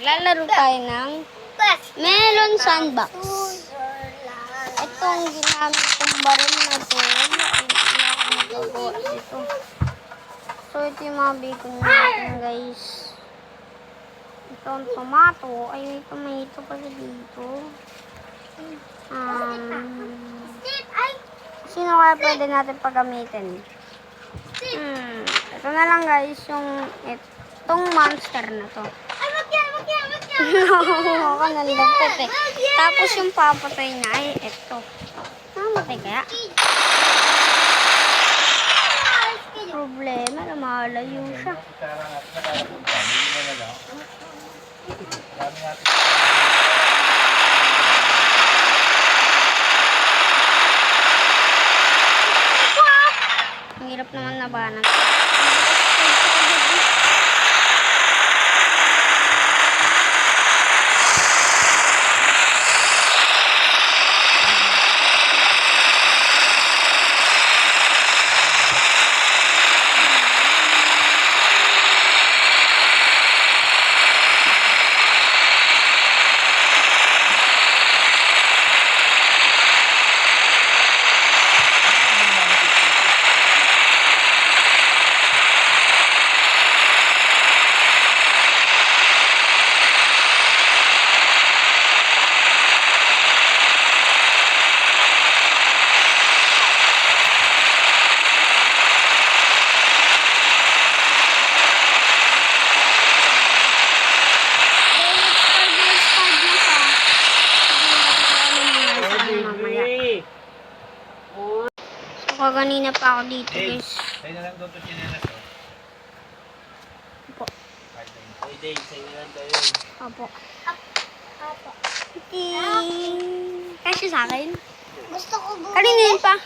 Lalaro tayo ng Melon Sandbox. Itong ginamit kong baril na to, hindi na ako magagawa dito. So, ito yung mga bacon natin, guys. Ito ang tomato. Ay, may tomato pala dito. Sino kaya pwede natin paggamitin? Ito na lang, guys, yung itong monster na to. Ako nalagpot eh. Tapos yung papatay na ay ito. Namatay kaya? Problema, lumalayo siya. Ang hirap naman nabanan. Kanina pa ako dito, guys. Sa'yo na lang doon ito chinelas, oh. Opo. Hey, Dave, sa'yo na lang tayo. Opo. Opo. Kasi sa akin. Gusto ko bumili. Kanina yun pa.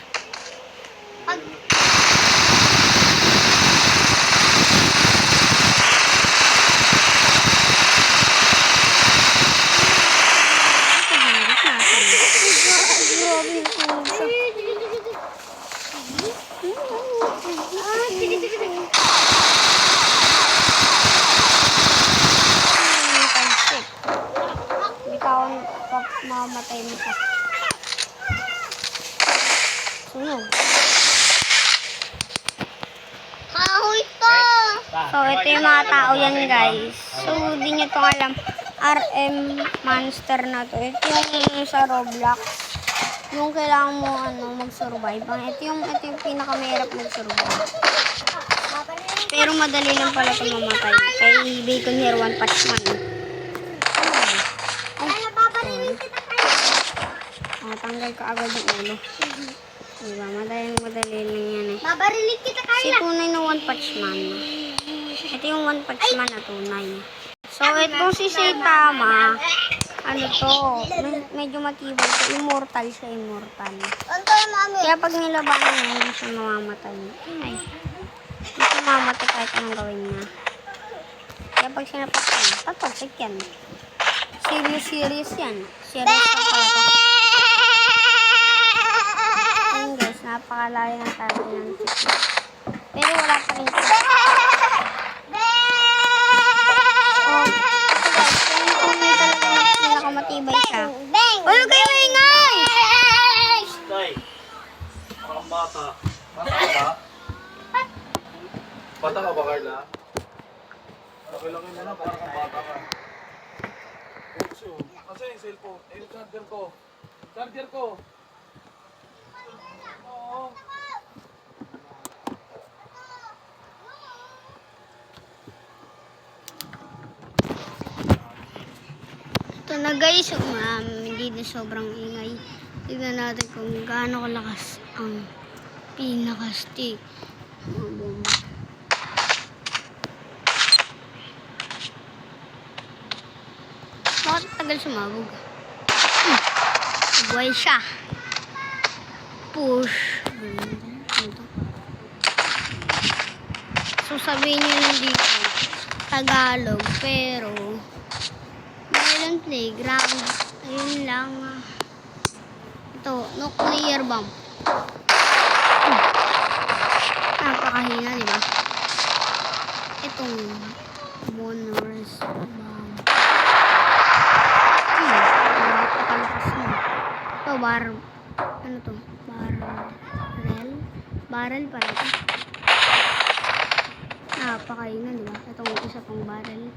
Mamatay mo siya. Sunog. Kahoy to! So, ito yung mga tao yan, guys. So, hindi nyo itong alam. RM monster na to. Ito yung sa Roblox. Yung kailangan mo mag-survive. Ito yung pinakamahirap mag-survive. Pero madali lang pala ito mamatay. Kay Bacon Here One Punch Man. Tanggal ka agad yung ulo. Diba? Madali lang yan eh. Babarilig kita kaya. Si tunay na One Punch Man. Ito yung One Punch Man na tunay. So, itong si Saitama, ano to, medyo matibay. So, immortal siya, immortal. Kaya pag nilabanan niya, hindi siya mamamatay. Ay, hindi siya mamamatay kahit anong gawin niya. Kaya pag sinapak niya, tatagsik yan. Serious yan. Serious pa pala to. Ayun guys, napakalayo ng tabi ng chicken. Pero wala pa rin siya. Oh, ito guys, kung may talaga pinakamatibay siya. Uy, huwag kayo ingay! Tay, parang bata. Bata ka ba? Bata ka ba, Carla? Laki-laki mo na, parang kang bata ka. Kasi yung cellphone, yung charger ko. Charger ko! Oo. Ito na guys, hindi na sobrang ingay. Tignan natin kung gaano kalakas ang pinaka-stick. Mga bomba. Bakit tagal sumabog? Buhay siya. Push. So sabihin nyo lang dito, Tagalog, pero Melon Playground. Ayun lang. Ito, nuclear bomb. Napakahina, di ba? Itong bonus bomb. Ano to? Barrel? Barrel pala ito. Napakainan, di ba? Itong isa pang barrel.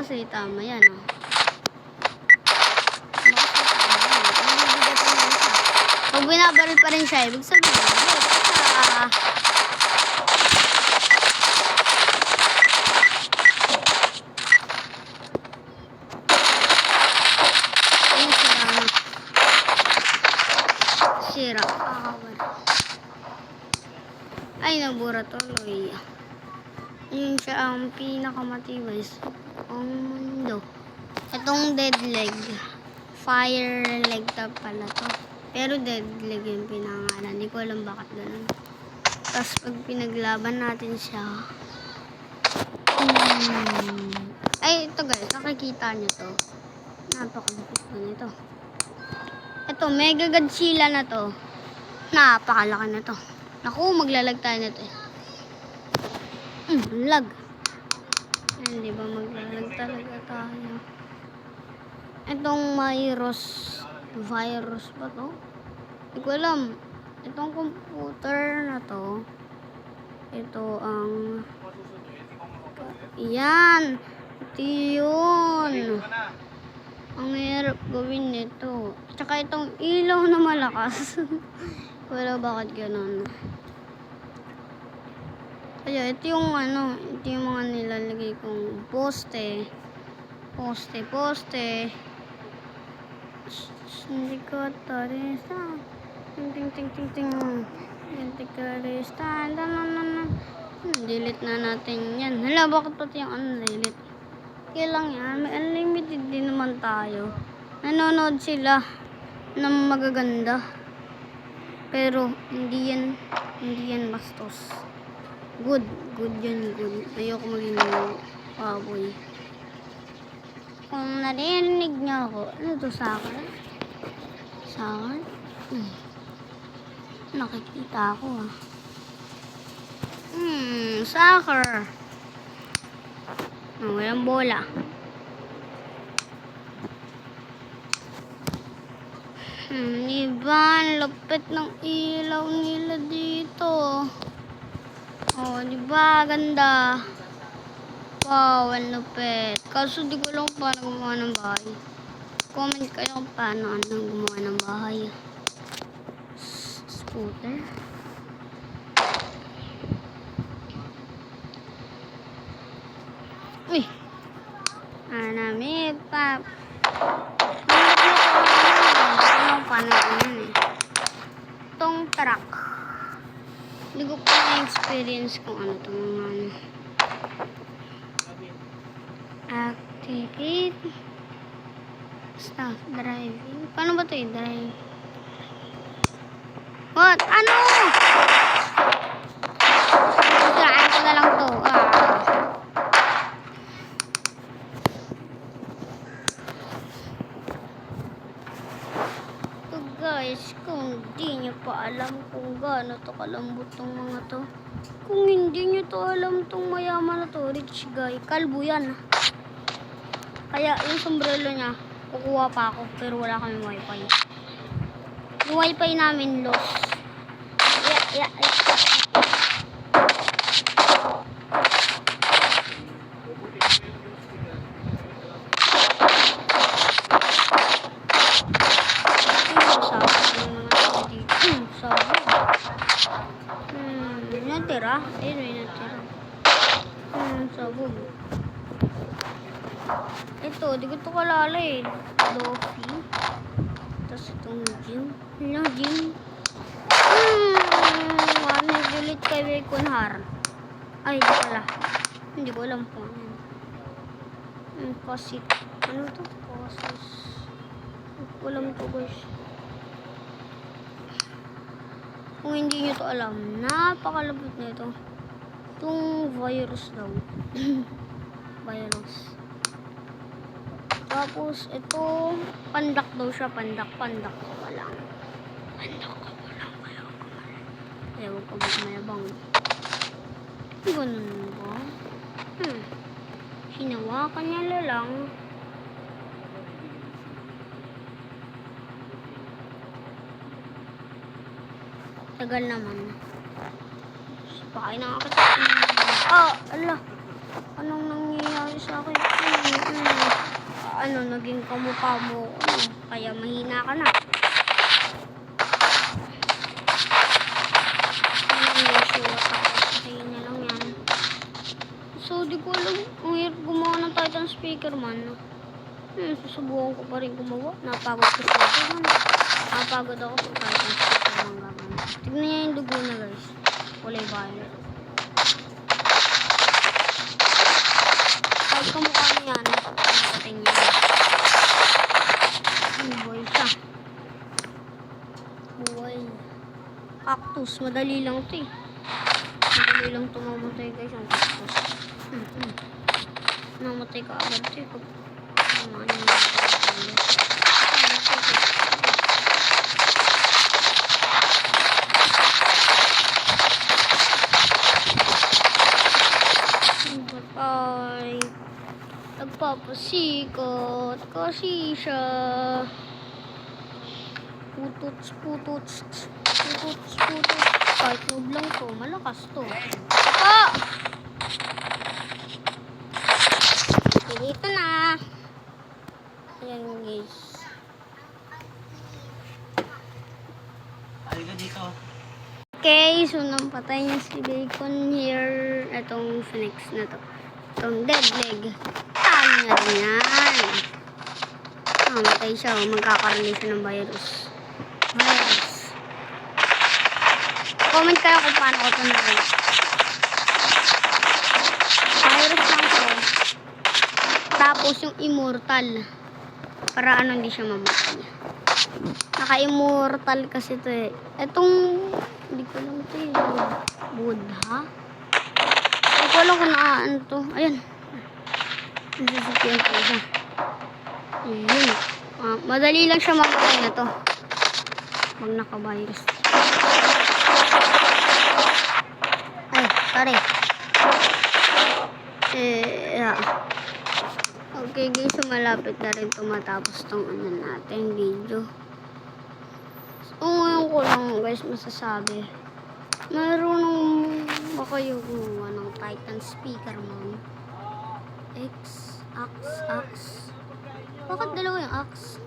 Kasi tama yan, oh. Pag binabaril pa rin siya, ibig sabihin, sira. Ay, nabura tuloy. Yun siya ang pinakamatibay sa mundo. Itong dead leg. Fire leg na pala to. Pero dead leg yung pinangalan. Hindi ko alam bakit ganun. Tapos pag pinaglaban natin siya. Ay, ito guys. Nakikita nyo to. Napakalapit ko nito. Ito, Mega Godzilla na to. Napakalaki na to. Naku, maglalag tayo na to eh. Lag. Hindi ba maglalag talaga tayo? Itong virus ba to? Hindi ko alam. Itong computer na to. Ito ang... Yan. Ito yun. Ang hirap gawin nito. Tsaka itong ilaw na malakas. Wala bakit ganun. Kaya ito yung ito yung mga nilalagay kong poste. Hindi ko tarista. Ting. Hindi ko tarista. Delete na natin yan. Hala, bakit pati yung delete? Kaya lang yan. May unlimited din naman tayo. Nanonood sila ng magaganda. Pero, hindi yan bastos. Good yan. Ayoko maging baboy. Kung narinig niyo ako, ano to, sakar? Sakar? Nakikita ako sakar. Walang bola. Diba, lapit ng ilaw nila dito. Oh, diba, ganda. Wow, ang lupit. Kaso di ko lang paano gumawa ng bahay. Comment kayo kung paano gumawa ng bahay. Scooter. Uy. Anamit pa. Paano yan eh. Itong truck. Hindi ko pa na-experience kung ano itong mga activate stop driving. Paano ba ito i-drive? What? Ano? Saan ko na lang to. So guys, kung di nyo pa alam kung gaano to kalambot tong mga to. Kung hindi nyo to alam tong mayaman na to, rich guy, kalbo yan. Kaya yung sombrero niya, kukuha pa ako pero wala kami wifi. Yung wifi namin lost. Yeah. Natira? Ayun yung natira. Sabog. Ito, di ko ito kalala eh. Doffy. Tapos itong gym. Gym. Nag-delete kay Bekunhar. Ay, di pala. Hindi ko alam po. Posit. Ano to? Posit. Hindi ko alam to guys. Kung hindi nyo to alam, napakalabot na ito. Itong virus daw. Virus. Tapos, ito, pandak daw siya. Pandak ka pa lang. Pandak ka pa lang. Ayaw ka magmayabang. Ganun ba? Hinawakan niya lang. Tagal naman. Pakain na ako. Ala. Anong nangyayari sa akin? Naging kamukha mo. Kaya mahina ka na. Sasayin niya lang yan. So, di ko alam. Ang hirap gumawa ng Titan speaker man. Susubukan ko pa rin gumawa. Napagod ko sa ito. Napagod ako sa Titan speaker man gagawin. Tignan niya yung dugo na guys. Kulay violet. Kahit kamukha niya yan. Pagkating niya. Buhay siya. Buhay. Cactus. Madali lang ito eh. Madali lang ito mamatay guys ang cactus. Namatay ka agad ito eh. Ay, nagpapasikot kasi siya. Pututs. Kahit noob lang to, malakas to. Dito na. Ayan guys. Halika dito. Okay, so nampatay niya si Bacon here. Itong Phoenix na to. Itong dead leg. Talo na rin yan. Namatay siya. Magkakaroon siya ng virus. Comment kayo kung paano ko ito nagawin. Virus lang to. Tapos yung immortal. Para hindi siya mamatay. Naka-immortal kasi ito eh. Itong, hindi ko lang ito eh. Buddha. Hindi ko alam kung nakaan to. Ayan. Nasasakyan ko siya. Ayan. Madali lang siya mamatay na to. Pag naka-virus. Ay, sorry. Yeah. Okay guys, so malapit na rin tumatapos tong natin video. So ngayon ko lang guys masasabi. Marunong ba kayo gumawa ng Titan speaker man? Axe. Bakit dalawa yung axe?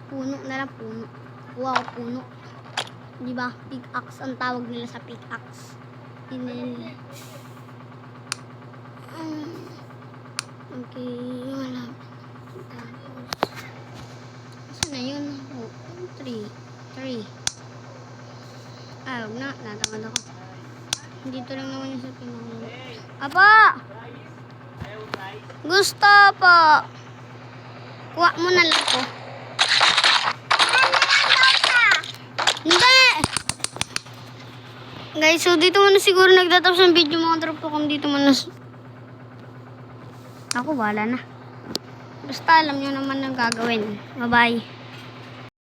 Puno na lang, puno. Kuha ko puno. Diba? Pickaxe ang tawag nila sa pickaxe. Okay, wala. Tapos, saan na yun? 3. Huwag na. Natamad ako. Dito lang naman yung sa pinangulo. Apa! Gusto po! Kuha mo na lang po. Hindi! Guys, so dito muna siguro nagtatapos ang video mga drop ko kung dito muna. Ako, wala na. Basta alam nyo naman ang gagawin. Bye-bye.